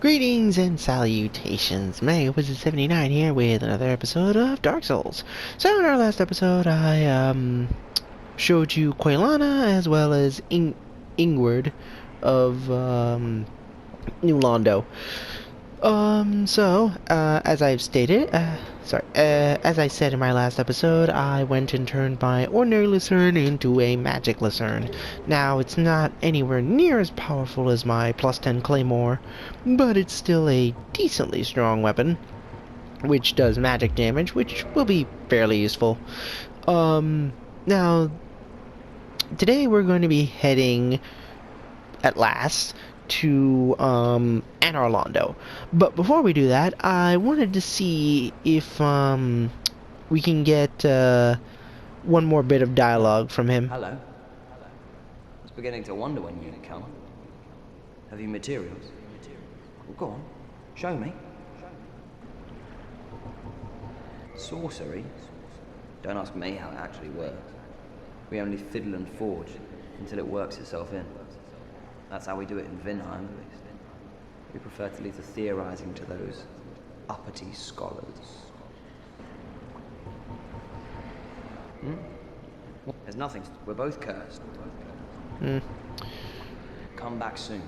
Greetings and salutations. May Wizard 79 here with another episode of Dark Souls. So in our last episode, I showed you Quailana as well as Ingward of New Londo. As I've stated, as I said in my last episode, I went and turned my ordinary Lucerne into a magic Lucerne. Now, it's not anywhere near as powerful as my plus 10 Claymore, but it's still a decently strong weapon, which does magic damage, which will be fairly useful. Now, today we're going to be heading, at last, to Anor Londo. But before we do that, I wanted to see if we can get one more bit of dialogue from him. Hello. I was beginning to wonder when you'd come. Have you materials? Well, go on. Show me. Sorcery? Don't ask me how it actually works. We only fiddle and forge until it works itself in. That's how we do it in Vinheim, at least. We prefer to leave the theorizing to those uppity scholars. There's nothing. We're both cursed. Come back soon.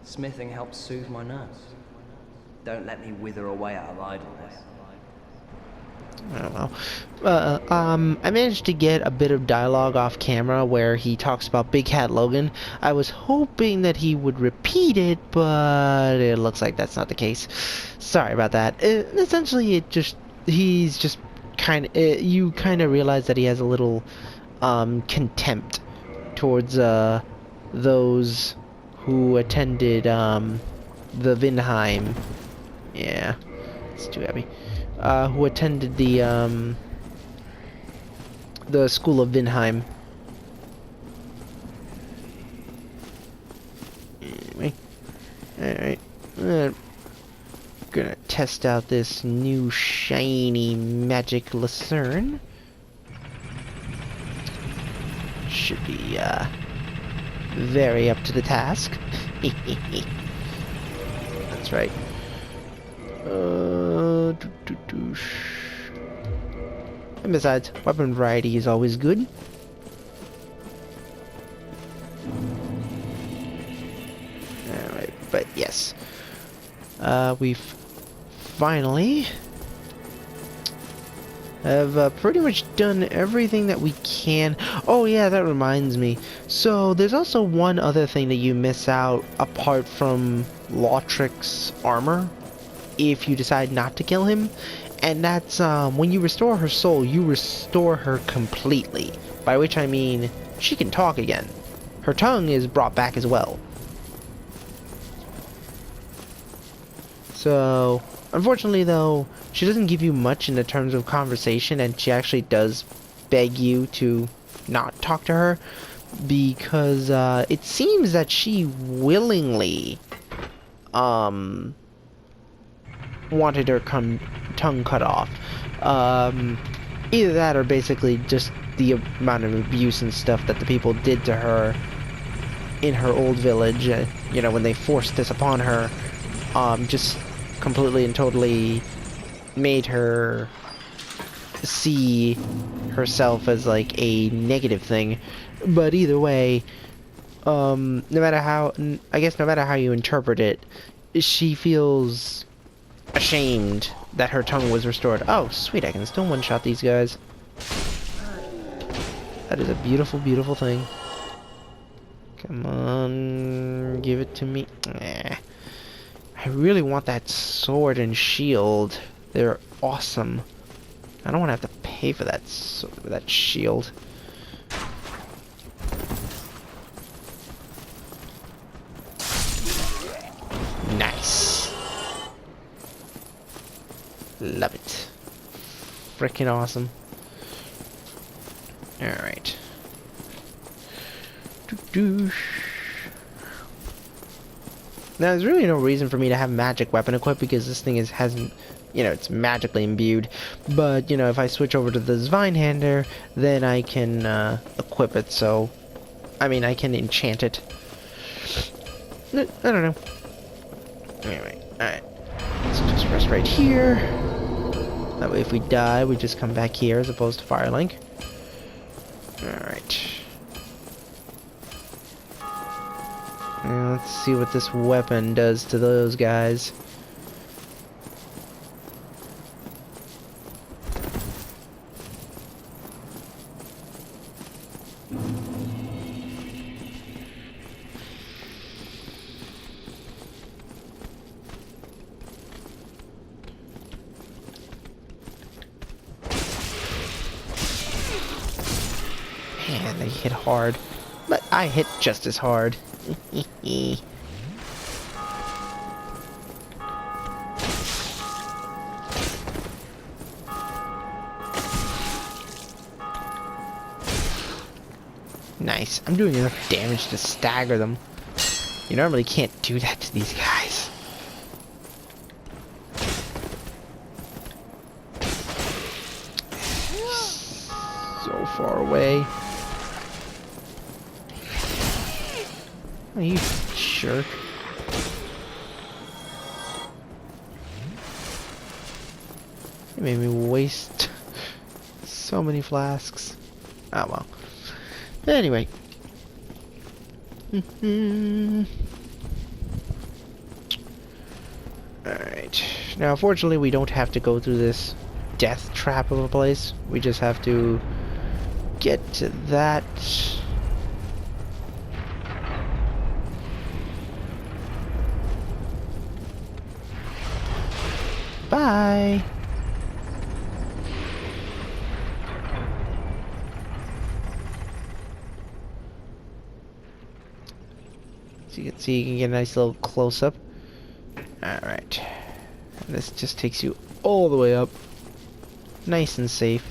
Smithing helps soothe my nerves. Don't let me wither away out of idleness. Oh well. I managed to get a bit of dialogue off camera where he talks about Big Cat Logan. I was hoping that he would repeat it, but it looks like that's not the case. Sorry about that. Essentially, he's just kind of, you kind of realize that he has a little contempt towards those who attended the Vinheim. Yeah, it's too heavy. Who attended the School of Vinheim. Anyway, alright. Gonna test out this new shiny magic Lucerne. Should be very up to the task. That's right. And besides, weapon variety is always good. Alright, but yes. We've finally have pretty much done everything that we can. Oh yeah, that reminds me. So there's also one other thing that you miss out apart from Lautric's armor if you decide not to kill him, and that's when you restore her soul, you restore her completely, by which I mean she can talk again. Her tongue is brought back as well. So unfortunately though, she doesn't give you much in the terms of conversation, and she actually does beg you to not talk to her, because it seems that she willingly wanted her tongue cut off. Either that or basically just the amount of abuse and stuff that the people did to her in her old village, you know, when they forced this upon her, just completely and totally made her see herself as like a negative thing. But either way, no matter how you interpret it, she feels ashamed that her tongue was restored. Oh, sweet, I can still one-shot these guys. That is a beautiful, beautiful thing. Come on, give it to me. Nah. I really want that sword and shield. They're awesome. I don't want to have to pay for that shield. Nice. Love it. Freaking awesome. Alright. Now, there's really no reason for me to have magic weapon equipped because this thing hasn't, you know, it's magically imbued. But, you know, if I switch over to the Zwinehander, then I can equip it, so... I mean, I can enchant it. I don't know. Anyway, alright. Let's just rest right here. That way if we die, we just come back here as opposed to Firelink. Alright. And let's see what this weapon does to those guys. Man, they hit hard. But I hit just as hard. Nice. I'm doing enough damage to stagger them. You normally can't do that to these guys. So far away. Oh, you jerk. You made me waste so many flasks. Oh well. Anyway. Alright. Now, fortunately, we don't have to go through this death trap of a place. We just have to get to that. Bye. So you can see, you can get a nice little close-up. Alright. And this just takes you all the way up. Nice and safe.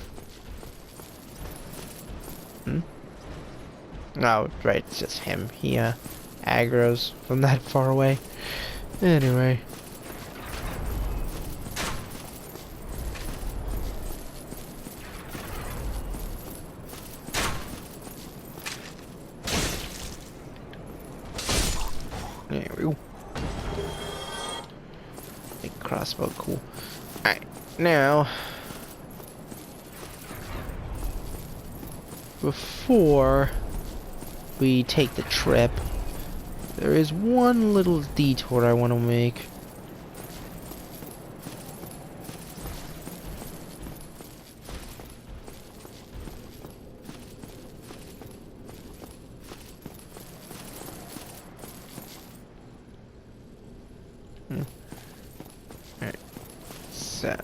Oh, right, it's just him. He, aggroes from that far away. Anyway. There we go. Big crossbow, cool. Alright, now, before we take the trip, there is one little detour I want to make. Alright, so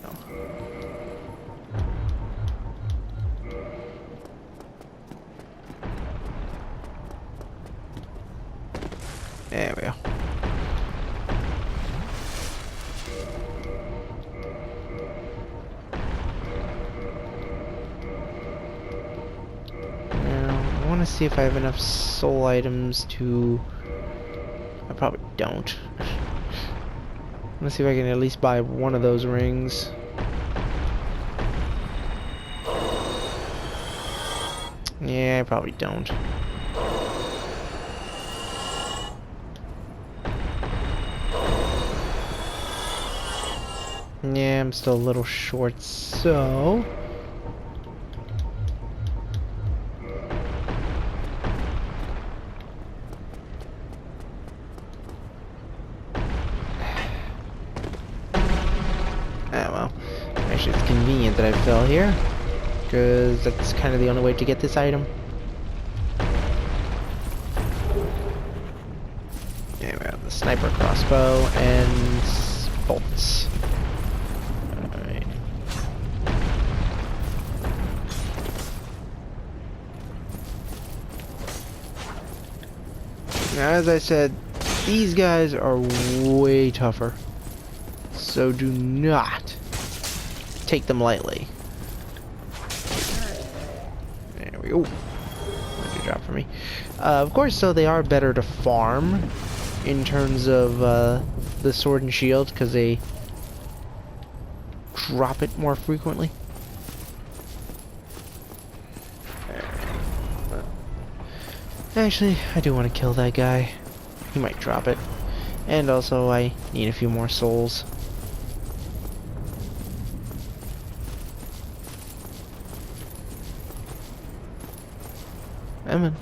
there we go. Now, I want to see if I have enough soul items to... I probably don't. Let's see if I can at least buy one of those rings. Yeah, I probably don't. Yeah, I'm still a little short, so... Ah, well. Actually, it's convenient that I fell here, because that's kind of the only way to get this item. Yeah, we have the sniper crossbow and bolts. Alright. Now, as I said, these guys are way tougher. So do not take them lightly. There we go. Good drop for me. Of course, so they are better to farm in terms of the sword and shield, because they drop it more frequently. Actually, I do want to kill that guy. He might drop it. And also, I need a few more souls. Come on.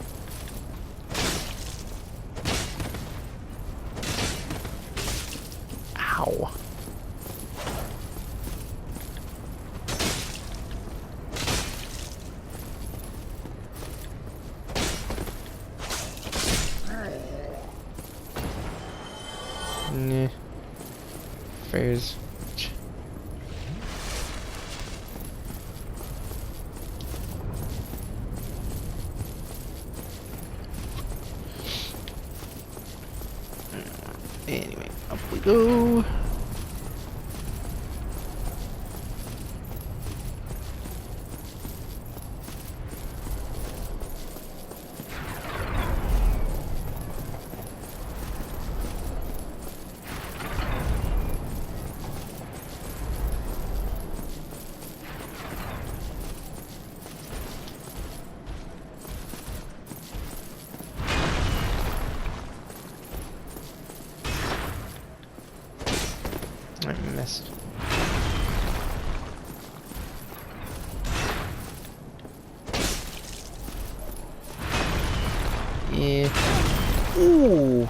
Ow. Nah. Fairs. Anyway, up we go. I missed. Yeah. Ooh.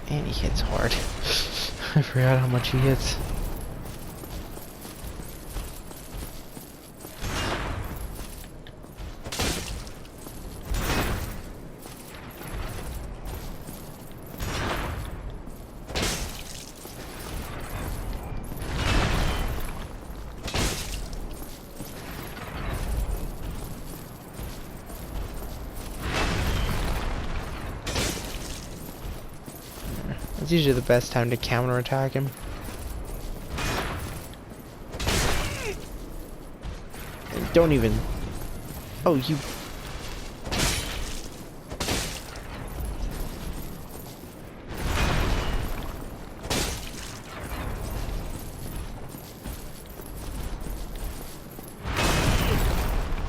And he hits hard. I forgot how much he hits. It's usually the best time to counterattack him. And don't even... Oh, you...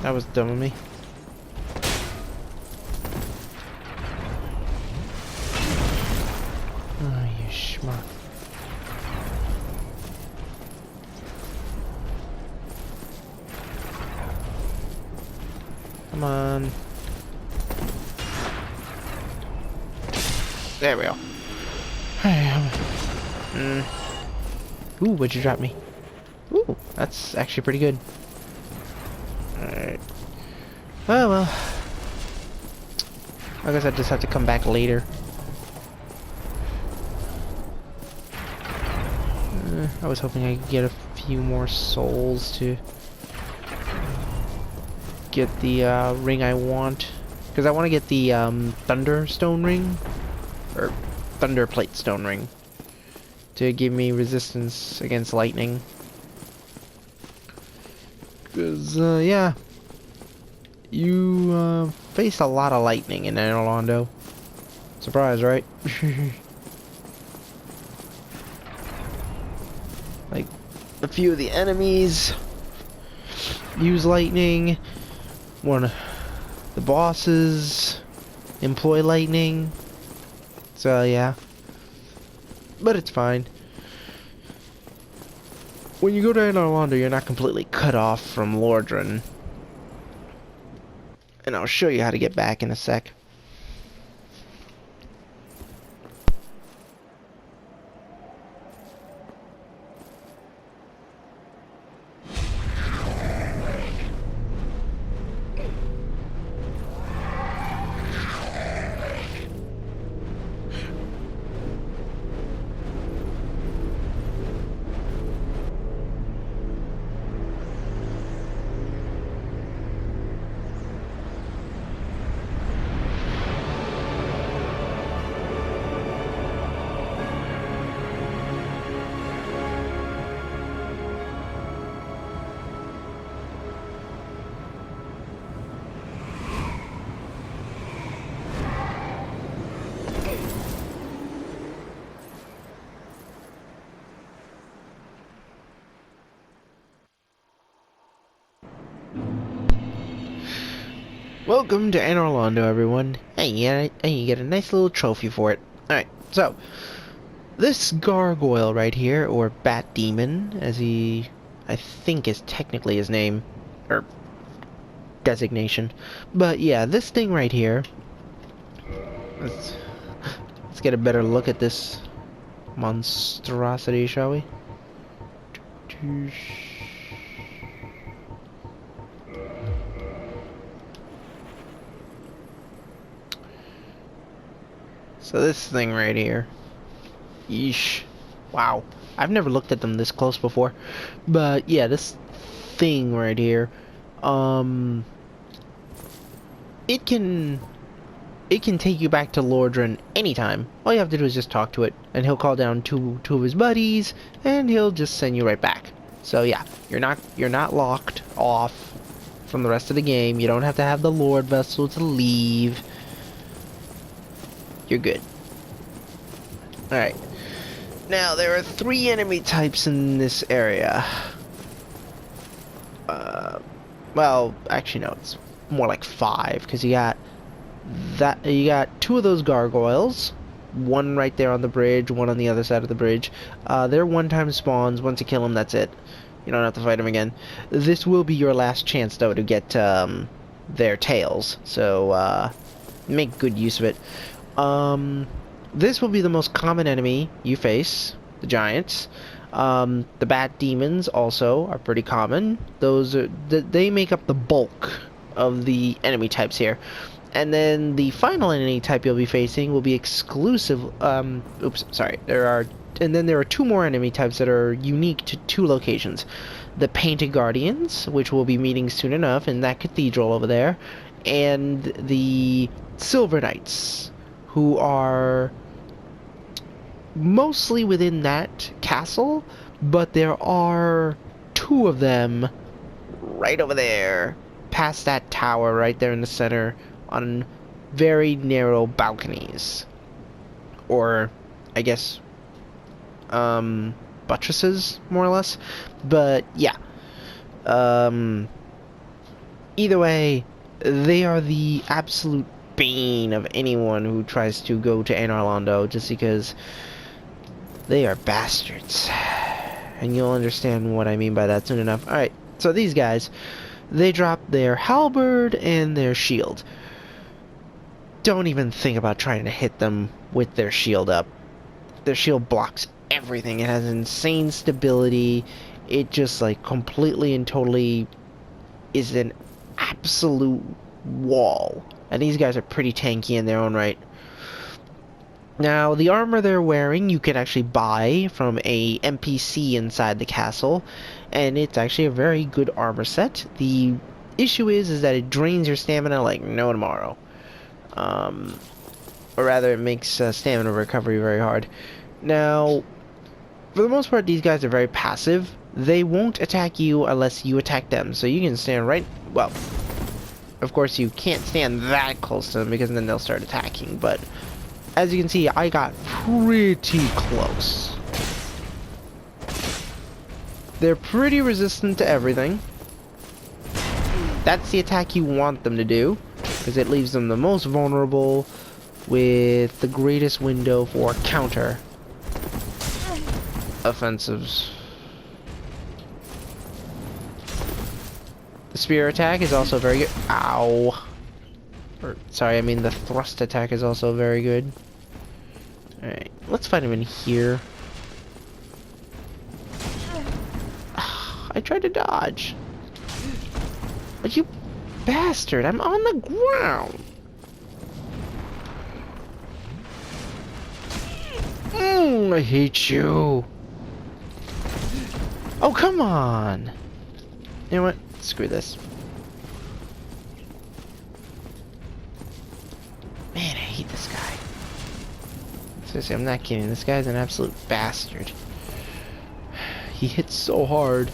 That was dumb of me. Oh, you schmuck. Come on. There we go. Ooh, what'd you drop me? Ooh, that's actually pretty good. Alright. Oh well. I guess I just have to come back later. I was hoping I could get a few more souls to get the ring I want. Because I want to get the Thunderstone ring. Or Thunderplate Stone ring. To give me resistance against lightning. Because, yeah. You faced a lot of lightning in Orlando. Surprise, right? Like, a few of the enemies use lightning. One of the bosses employ lightning. So, yeah. But it's fine. When you go to Orlando, you're not completely cut off from Lordran. And I'll show you how to get back in a sec. Welcome to Anne Orlando, everyone. Hey, you get a nice little trophy for it. Alright, so, this gargoyle right here, or bat demon, as I think is technically his name, or designation. But yeah, this thing right here, let's get a better look at this monstrosity, shall we? So this thing right here, yeesh, wow, I've never looked at them this close before, but yeah, this thing right here, it can take you back to Lordran anytime. All you have to do is just talk to it, and he'll call down two of his buddies, and he'll just send you right back. So yeah, you're not locked off from the rest of the game. You don't have to have the Lord vessel to leave. You're good. Alright. Now, there are 3 enemy types in this area. Well, actually no, it's more like 5, because you got 2 of those gargoyles. One right there on the bridge, one on the other side of the bridge. They're one-time spawns. Once you kill them, that's it. You don't have to fight them again. This will be your last chance, though, to get their tails. So, make good use of it. This will be the most common enemy you face, the giants. The bat demons also are pretty common. They make up the bulk of the enemy types here. And then the final enemy type you'll be facing will be exclusive. Oops, sorry. There are 2 more enemy types that are unique to 2 locations. The Painted Guardians, which we'll be meeting soon enough in that cathedral over there, and the Silver Knights, who are mostly within that castle, but there are 2 of them right over there, past that tower right there in the center, on very narrow balconies. Or, I guess, buttresses, more or less. But, yeah. Either way, they are the absolute bane of anyone who tries to go to Anne Orlando, just because they are bastards. And you'll understand what I mean by that soon enough. Alright, so these guys, they drop their halberd and their shield. Don't even think about trying to hit them with their shield up. Their shield blocks everything. It has insane stability. It just, like, completely and totally is an absolute wall. And these guys are pretty tanky in their own right. Now, the armor they're wearing you can actually buy from a NPC inside the castle, and it's actually a very good armor set. The issue is that it drains your stamina like no tomorrow. Or rather, it makes stamina recovery very hard. Now, for the most part, these guys are very passive. They won't attack you unless you attack them, so you can stand right... Well, of course, you can't stand that close to them, because then they'll start attacking, but... As you can see, I got pretty close. They're pretty resistant to everything. That's the attack you want them to do, because it leaves them the most vulnerable with the greatest window for counter offensives. The spear attack is also very good. Ow. Sorry, I mean the thrust attack is also very good. Alright, let's fight him in here. I tried to dodge. But you bastard, I'm on the ground. I hate you. Oh, come on. You know what? Screw this. Man, I hate this guy. Seriously, I'm not kidding. This guy's an absolute bastard. He hits so hard.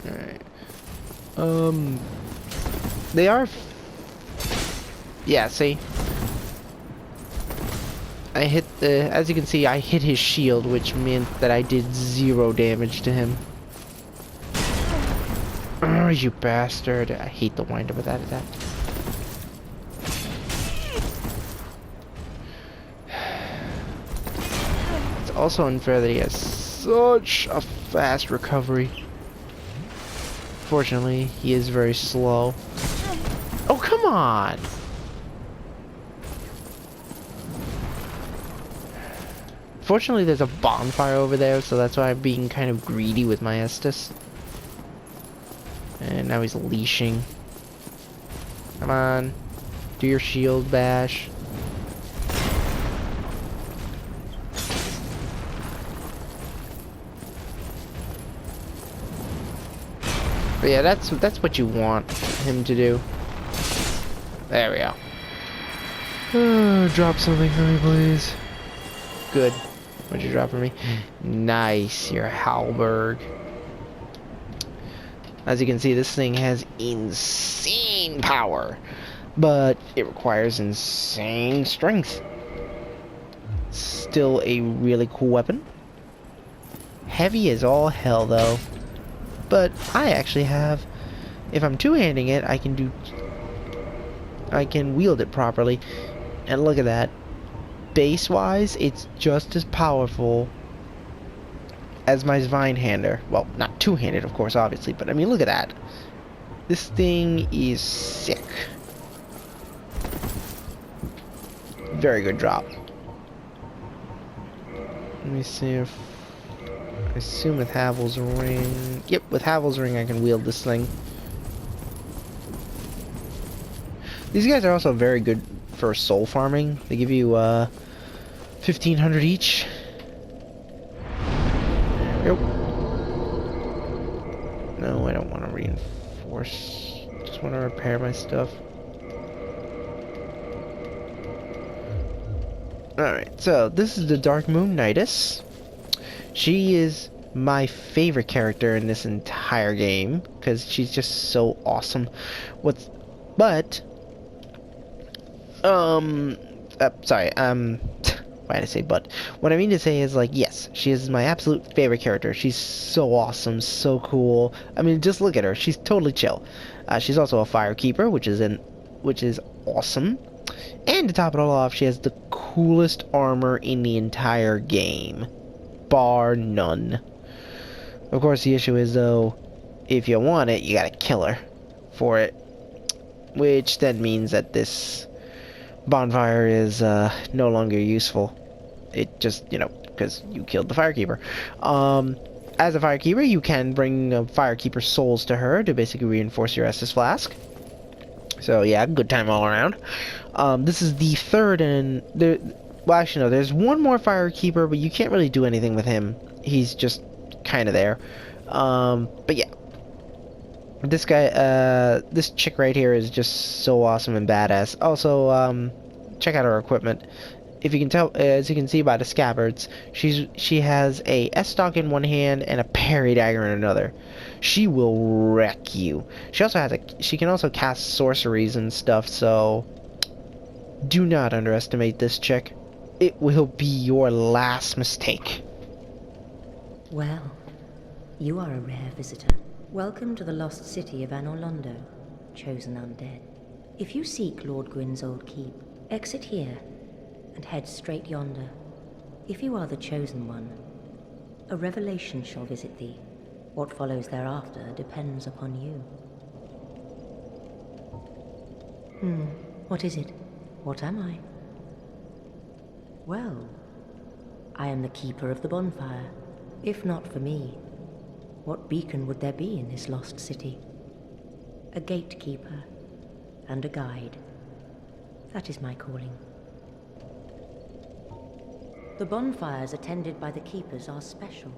Alright. They are... Yeah, see? I hit the, as you can see, I hit his shield, which meant that I did 0 damage to him. Oh, you bastard. I hate the wind-up with that attack. It's also unfair that he has such a fast recovery. Fortunately, he is very slow. Oh, come on! Fortunately, there's a bonfire over there, so that's why I'm being kind of greedy with my Estus. And now he's leashing. Come on. Do your shield bash. But yeah, that's what you want him to do. There we go. Drop something for me, please. Good. What'd you drop for me? Nice, your halberd. As you can see, this thing has insane power, but it requires insane strength. Still a really cool weapon. Heavy as all hell, though. But I actually have, if I'm two-handing it, I can wield it properly. And look at that. Base-wise, it's just as powerful as my Vine-hander. Well, not two-handed, of course, obviously, but I mean, look at that. This thing is sick. Very good drop. Let me see if... I assume with Havel's Ring... Yep, with Havel's Ring I can wield this thing. These guys are also very good for soul farming. They give you 1,500 each. Yep. No, I don't want to reinforce. Just want to repair my stuff. Alright, so this is the Dark Moon Nidus. She is my favorite character in this entire game because she's just so awesome. Sorry, why did I say but? What I mean to say is, like, yes, she is my absolute favorite character. She's so awesome, so cool. I mean, just look at her. She's totally chill. She's also a Firekeeper, which is awesome. And to top it all off, she has the coolest armor in the entire game. Bar none. Of course, the issue is, though, if you want it, you gotta kill her for it. Which then means that this bonfire is no longer useful. It just, you know, because you killed the Firekeeper. As a Firekeeper, you can bring Firekeeper souls to her to basically reinforce your Estus Flask. So yeah, good time all around. This is the third and well, actually no, there's one more Firekeeper, but you can't really do anything with him. He's just kind of there. But yeah. This guy, this chick right here is just so awesome and badass. Also, check out her equipment. If you can tell, as you can see by the scabbards, she has a S-stock in one hand and a parry dagger in another. She will wreck you. She can also cast sorceries and stuff, so do not underestimate this chick. It will be your last mistake. Well, you are a rare visitor. Welcome to the lost city of Anorlondo, chosen undead. If you seek Lord Gwyn's old keep, exit here and head straight yonder. If you are the chosen one, a revelation shall visit thee. What follows thereafter depends upon you. What is it? What am I? Well, I am the keeper of the bonfire. If not for me, what beacon would there be in this lost city? A gatekeeper and a guide. That is my calling. The bonfires attended by the keepers are special.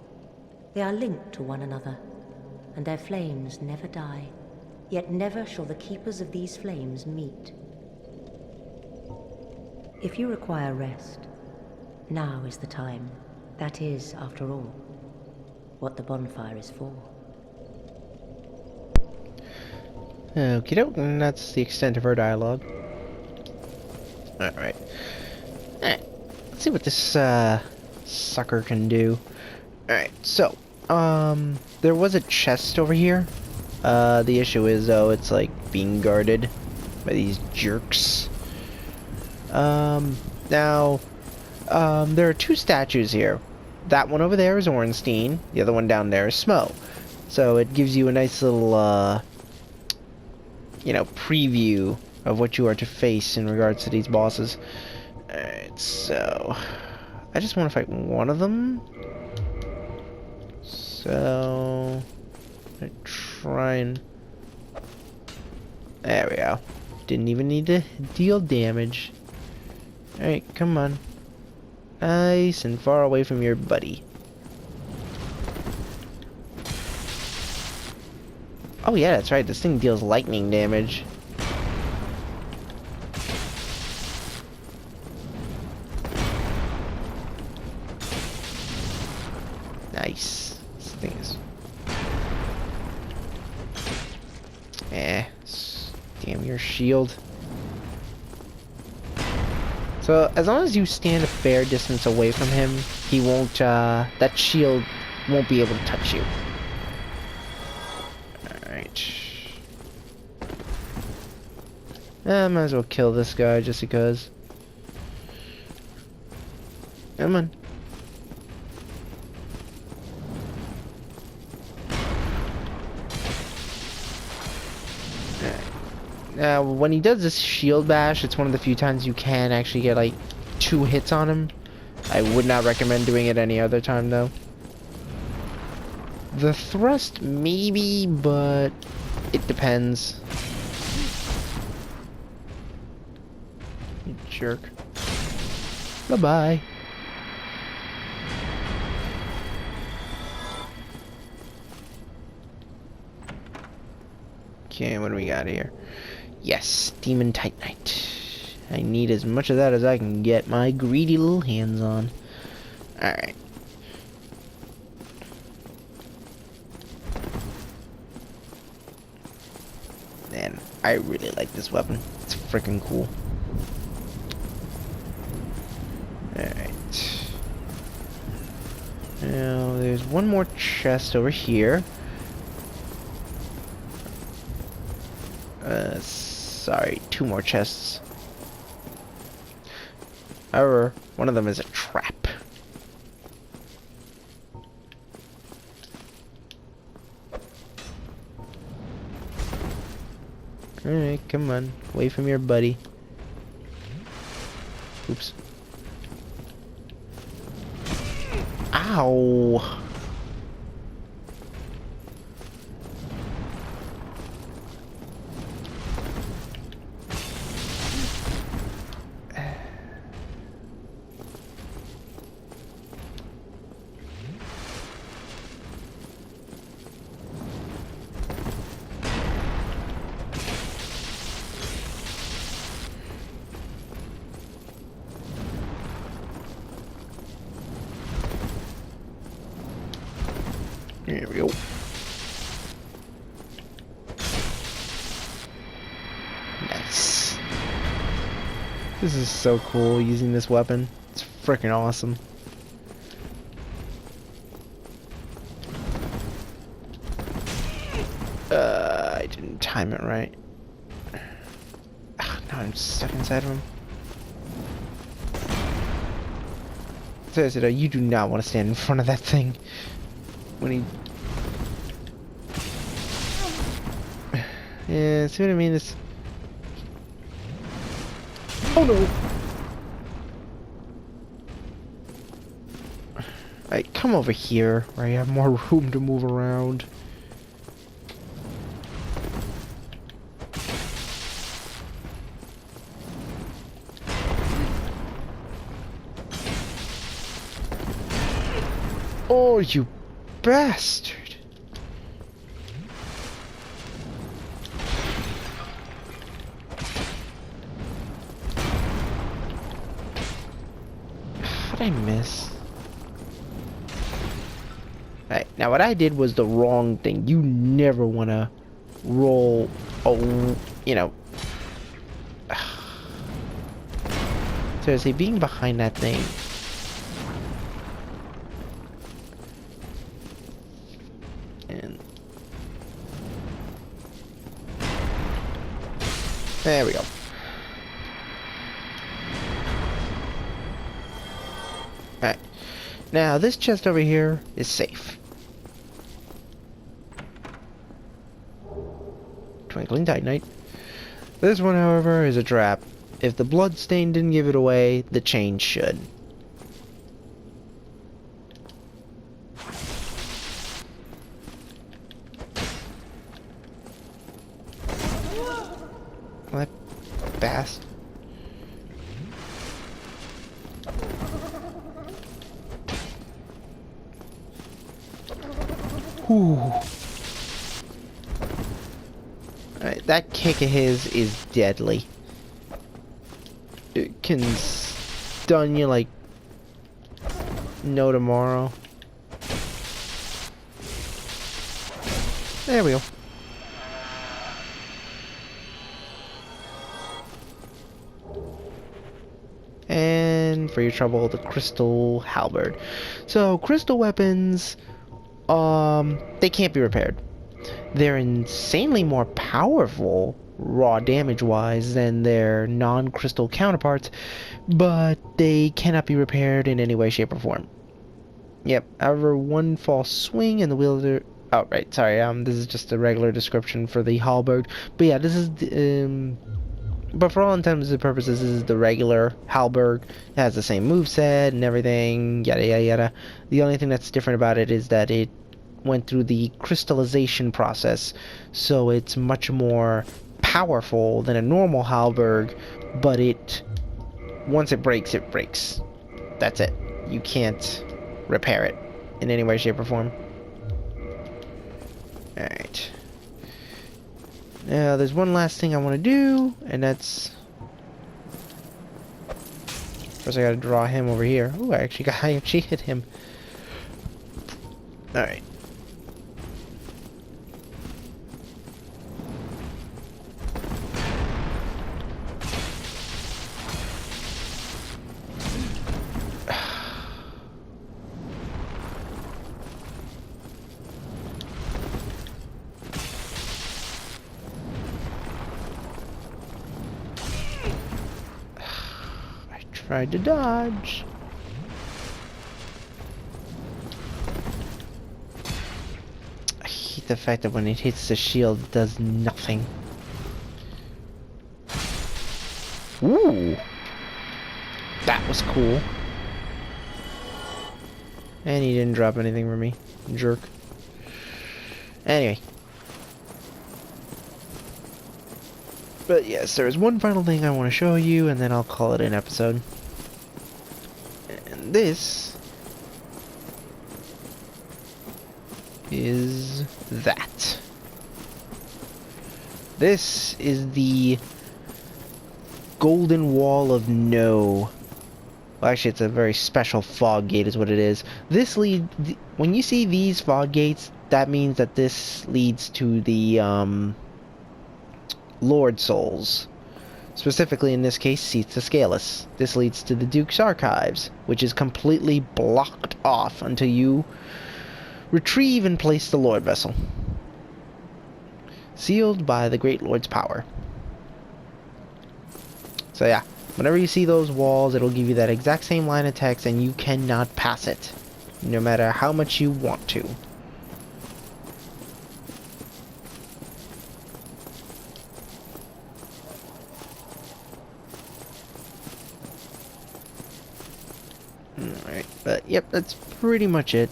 They are linked to one another, and their flames never die. Yet never shall the keepers of these flames meet. If you require rest, now is the time. That is, after all, what the bonfire is for. Okie doke, and that's the extent of her dialogue. Alright. Let's see what this sucker can do. Alright, so there was a chest over here. The issue is though it's like being guarded by these jerks. Now there are two statues here. That one over there is Ornstein, the other one down there is Smo. So it gives you a nice little you know, preview of what you are to face in regards to these bosses. Alright, so I just want to fight one of them. So I try and there we go. Didn't even need to deal damage. Alright, come on. Nice and far away from your buddy. Oh yeah, that's right, this thing deals lightning damage. Nice. This thing is... damn your shield. So, as long as you stand a fair distance away from him, he won't, that shield won't be able to touch you. Alright. I might as well kill this guy just because. Come on. Now, when he does this shield bash, it's one of the few times you can actually get, like, 2 hits on him. I would not recommend doing it any other time, though. The thrust, maybe, but it depends. You jerk. Bye-bye. Okay, what do we got here? Yes, Demon Titanite. I need as much of that as I can get my greedy little hands on. Alright. Man, I really like this weapon. It's freaking cool. Alright. Now, there's one more chest over here. Sorry, 2 more chests. However, one of them is a trap. Alright, come on. Away from your buddy. Oops. Ow! There we go. Nice. This is so cool using this weapon. It's freaking awesome. I didn't time it right. Now I'm stuck inside of him. Seriously though, you do not want to stand in front of that thing. When he... Yeah, see what I mean? It's... Oh no! Alright, come over here, where I have more room to move around. Oh, you bastard! How'd I miss? Alright, now what I did was the wrong thing. You never want to roll, you know. Seriously, being behind that thing There we go. Alright. Now, this chest over here is safe. Twinkling Titanite. This one, however, is a trap. If the bloodstain didn't give it away, the chain should. That bastard. Whew. Alright, that kick of his is deadly. It can stun you like no tomorrow. There we go. And for your trouble, the crystal halberd. So crystal weapons, they can't be repaired. They're insanely more powerful raw damage wise than their non-crystal counterparts, but they cannot be repaired in any way, shape, or form. Yep, however, one false swing and the wielder... Oh, right, sorry, this is just a regular description for the halberd. But yeah, this is the, but for all intents and purposes, this is the regular halberd. It has the same moveset and everything, yada yada yada. The only thing that's different about it is that it went through the crystallization process, so it's much more powerful than a normal halberd, but once it breaks, it breaks. That's it. You can't repair it in any way, shape, or form. Alright. Now, there's one last thing I want to do, and that's... First I gotta draw him over here. Ooh, I actually hit him. Alright. Tried to dodge. I hate the fact that when it hits the shield, it does nothing. Ooh! That was cool. And he didn't drop anything for me. Jerk. Anyway. But yes, there is one final thing I want to show you, and then I'll call it an episode. And this is that. This is the Golden Wall of No. Well, actually, it's a very special fog gate is what it is. This when you see these fog gates, that means that this leads to the, Lord Souls. Specifically, in this case, Seats of Scalus. This leads to the Duke's Archives, which is completely blocked off until you retrieve and place the Lord Vessel. Sealed by the Great Lord's power. So yeah, whenever you see those walls, it'll give you that exact same line of text, and you cannot pass it, no matter how much you want to. Alright, but yep, that's pretty much it.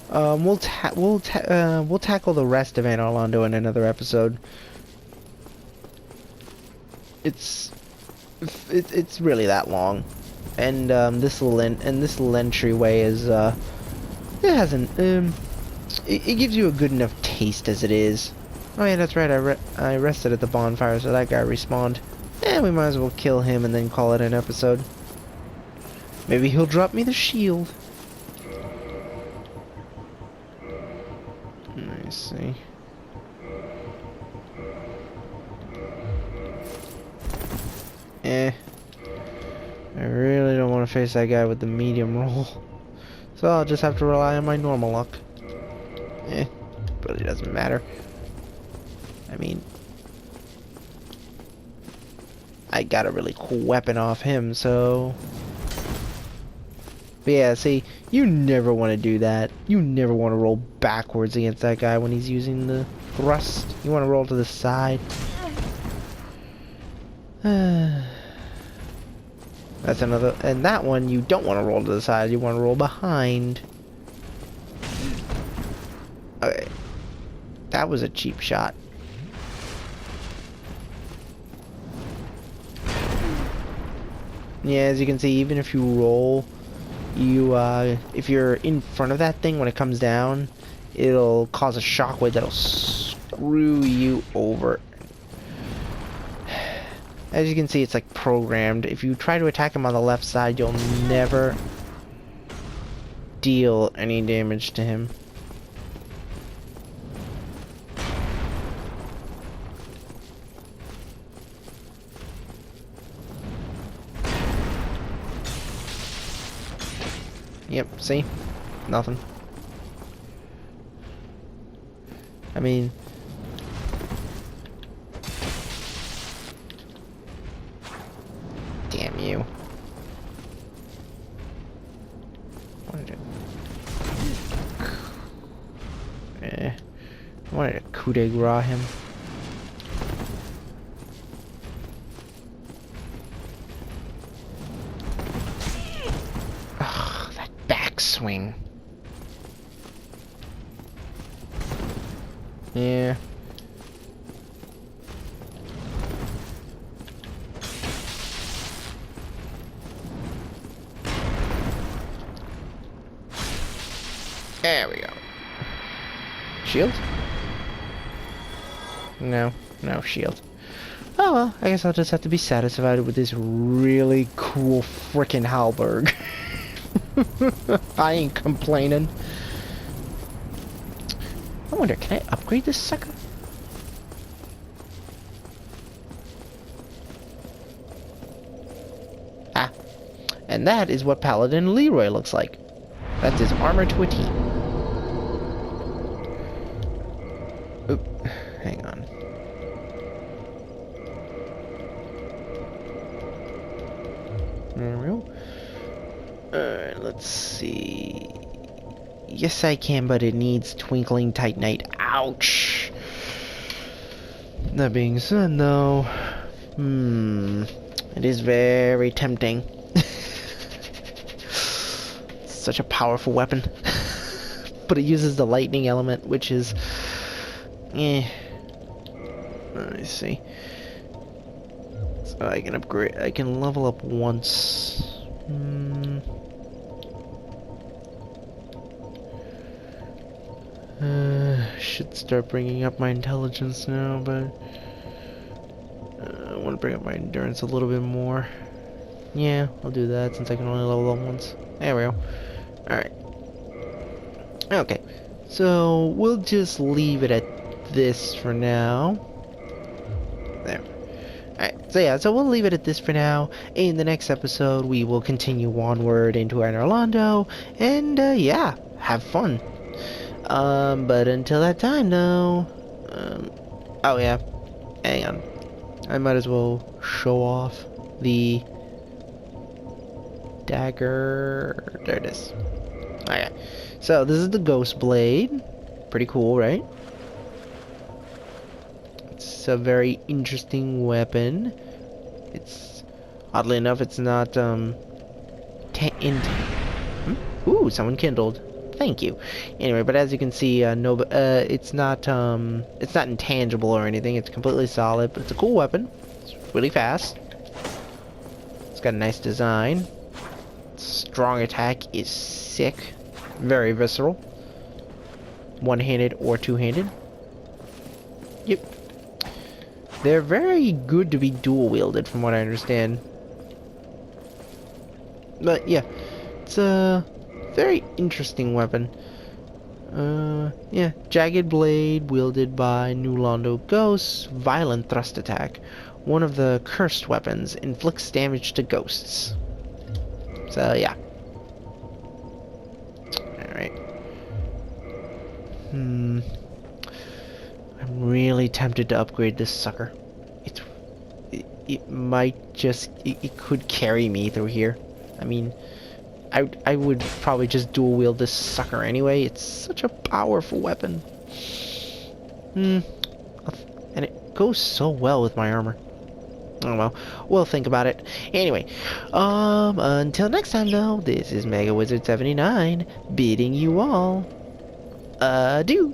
We'll tackle the rest of Anor Londo in another episode. It's really that long, and this little entryway is it hasn't it gives you a good enough taste as it is. Oh yeah, that's right. I rested at the bonfire, so that guy respawned. We might as well kill him and then call it an episode. Maybe he'll drop me the shield. Let me see. I really don't want to face that guy with the medium roll. So I'll just have to rely on my normal luck. Really doesn't matter. I mean... I got a really cool weapon off him, so... But yeah, see, you never want to do that. You never want to roll backwards against that guy when he's using the thrust. You want to roll to the side. That's another... And that one, you don't want to roll to the side. You want to roll behind. Okay. That was a cheap shot. Yeah, as you can see, even if you roll... if you're in front of that thing when it comes down, it'll cause a shockwave that'll screw you over. As you can see, it's like programmed. If you try to attack him on the left side, you'll never deal any damage to him. Yep, see? Nothing. I mean... Damn you. I wanted to coup de grace him. Swing. Yeah. There we go. Shield? No. No shield. Oh well, I guess I'll just have to be satisfied with this really cool frickin' halberd. I ain't complaining. I wonder, can I upgrade this sucker? Ah. And that is what Paladin Leroy looks like. That's his armor to a T. Oop. Hang on. There we go. Let's see. Yes, I can, but it needs Twinkling Titanite. Ouch! That being said, though, it is very tempting. Such a powerful weapon. But it uses the lightning element, which is... Let me see. So I can upgrade... I can level up once. Should start bringing up my intelligence now, but I want to bring up my endurance a little bit more. Yeah, I'll do that since I can only level up once. There we go. Alright. Okay, so we'll just leave it at this for now. There. Alright, so yeah, so we'll leave it at this for now. In the next episode, we will continue onward into Anor Londo, and yeah, have fun. But until that time, though, oh yeah, hang on, I might as well show off the dagger. There it is. Okay, so this is the Ghost Blade. Pretty cool, right? It's a very interesting weapon. It's, oddly enough, it's not, Ooh, someone kindled. Thank you. Anyway, but as you can see, it's not intangible or anything. It's completely solid, but it's a cool weapon. It's really fast. It's got a nice design. Strong attack is sick. Very visceral. One-handed or two-handed. Yep. They're very good to be dual-wielded, from what I understand. But yeah, it's a very interesting weapon. Yeah, jagged blade wielded by New Londo ghosts. Violent thrust attack. One of the cursed weapons inflicts damage to ghosts. So yeah. Alright. I'm really tempted to upgrade this sucker. it might just, it could carry me through here. I mean, I would probably just dual wield this sucker anyway. It's such a powerful weapon. And it goes so well with my armor. Oh well, we'll think about it. Anyway, until next time though, this is Mega Wizard 79 bidding you all adieu.